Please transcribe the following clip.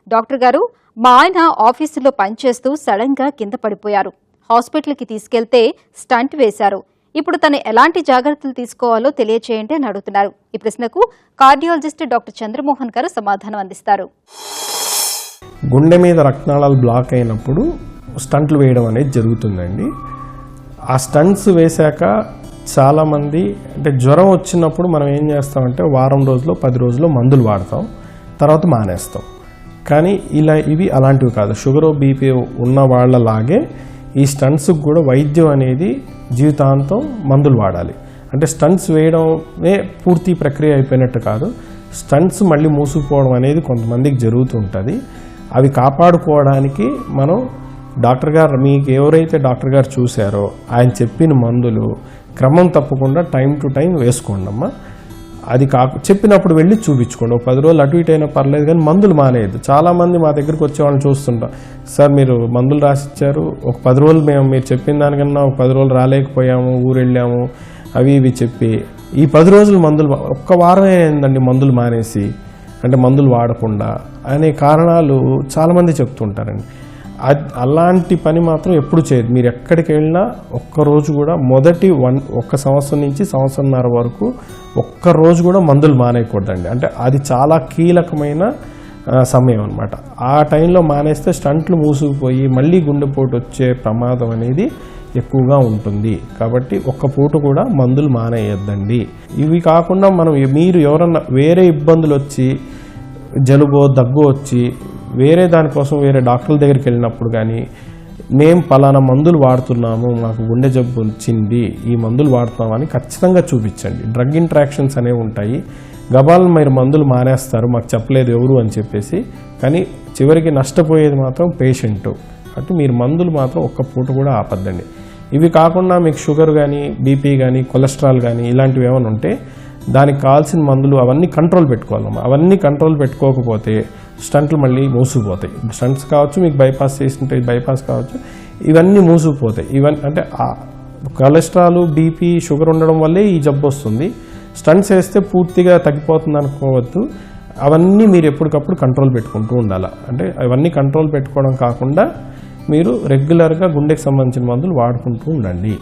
Doctor గారు, మా ఆయన ఆఫీసులో పనిచేస్తూ సడన్ గా కింద పడిపోయారు. హాస్పిటల్కి తీసుకెళ్తే స్టంట్ వేశారు. ఇప్పుడు తను ఎలాంటి జాగ్రత్తలు తీసుకోవాలో తెలియచేయండి అని అడుగుతున్నారు. ఈ ప్రశ్నకు కార్డియాలజిస్ట్ డాక్టర్ చంద్రమోహన్ గారు సమాధానం అందిస్తారు. గుండె మీద రక్తనాళాలు బ్లాక్ అయినప్పుడు స్టంట్లు వేయడం అనేది జరుగుతుందండి. ఆ స్టంట్స్ వేశాక చాలామంది అంటే జ్వరం వచ్చినప్పుడు మనం ఏం చేస్తామంటే వారం రోజులు 10 రోజులు మందులు వాడతాం, తర్వాత మానేస్తాం. కానీ ఇవి అలాంటివి కాదు. షుగర్ బీపీ ఉన్న వాళ్ళలాగే ఈ స్టంట్స్కి కూడా వైద్యం అనేది జీవితాంతం మందులు వాడాలి. అంటే స్టంట్స్ వేయడమే పూర్తి ప్రక్రియ అయిపోయినట్టు కాదు. స్టంట్స్ మళ్ళీ మూసుకుపోవడం అనేది కొంతమందికి జరుగుతుంటుంది. అవి కాపాడుకోవడానికి మనం డాక్టర్ గారు, మీకు ఎవరైతే డాక్టర్ గారు చూశారో ఆయన చెప్పిన మందులు క్రమం తప్పకుండా టైం టు టైం వేసుకోండి అమ్మా. అది చెప్పినప్పుడు వెళ్ళి చూపించుకోండి. ఒక 10 రోజులు అటు ఇటు అయినా పర్లేదు, కానీ మందులు మానేయద్దు. చాలామంది మా దగ్గరికి వచ్చే వాళ్ళని చూస్తుంటాం, సార్ మీరు మందులు రాసిచ్చారు, ఒక 10 రోజులు మీరు చెప్పిన దానికన్నా ఒక 10 రోజులు రాలేకపోయాము, ఊరు వెళ్ళాము, అవి ఇవి చెప్పి ఈ 10 రోజులు మందులు ఒక్క వారమే ఏందండి మందులు మానేసి, అంటే మందులు వాడకుండా అనే కారణాలు చాలామంది చెప్తుంటారండి. అలాంటి పని మాత్రం ఎప్పుడు చేయదు. మీరు ఎక్కడికి వెళ్ళినా ఒక్కరోజు కూడా మొదటి 1 సంవత్సరం నుంచి సంవత్సరంన్నర వరకు ఒక్కరోజు కూడా మందులు మానేయకూడదండి. అంటే అది చాలా కీలకమైన సమయం అనమాట. ఆ టైంలో మానేస్తే స్టంట్లు మూసుకుపోయి మళ్ళీ గుండెపోటు వచ్చే ప్రమాదం అనేది ఎక్కువగా ఉంటుంది. కాబట్టి ఒక్క పూట కూడా మందులు మానేయద్దండి. ఇవి కాకుండా మీరు ఎవరన్నా వేరే ఇబ్బందులు వచ్చి జలుబో దగ్గు వచ్చి వేరే దానికోసం వేరే డాక్టర్ల దగ్గరికి వెళ్ళినప్పుడు కానీ మేము పలానా మందులు వాడుతున్నాము, మాకు గుండె జబ్బు వచ్చింది, ఈ మందులు వాడుతున్నామని ఖచ్చితంగా చూపించండి. డ్రగ్ ఇంట్రాక్షన్స్ అనేవి ఉంటాయి. గబాలను మీరు మందులు మానేస్తారు, మాకు చెప్పలేదు ఎవరు అని చెప్పేసి, కానీ చివరికి నష్టపోయేది మాత్రం పేషెంట్. అటు మీరు మందులు మాత్రం ఒక్క పూట కూడా ఆపద్దండి. ఇవి కాకుండా మీకు షుగర్ కానీ బీపీ కానీ కొలెస్ట్రాల్ కానీ ఇలాంటివి ఏమైనా ఉంటే దానికి కావాల్సిన మందులు అవన్నీ కంట్రోల్ పెట్టుకోవాలమ్మా. అవన్నీ కంట్రోల్ పెట్టుకోకపోతే స్టంట్లు మళ్ళీ మూసుకుపోతాయి. స్టంట్స్ కావచ్చు, మీకు బైపాస్ చేస్తుంటే బైపాస్ కావచ్చు, ఇవన్నీ మూసుకుపోతాయి. ఇవన్నీ అంటే కొలెస్ట్రాల్ బీపీ షుగర్ ఉండడం వల్లే ఈ జబ్బు వస్తుంది. స్టంట్స్ వేస్తే పూర్తిగా తగ్గిపోతుంది అనుకోవద్దు. అవన్నీ మీరు ఎప్పటికప్పుడు కంట్రోల్ పెట్టుకుంటూ ఉండాలి. అంటే అవన్నీ కంట్రోల్ పెట్టుకోవడం కాకుండా మీరు రెగ్యులర్గా గుండెకి సంబంధించిన మందులు వాడుకుంటూ ఉండండి.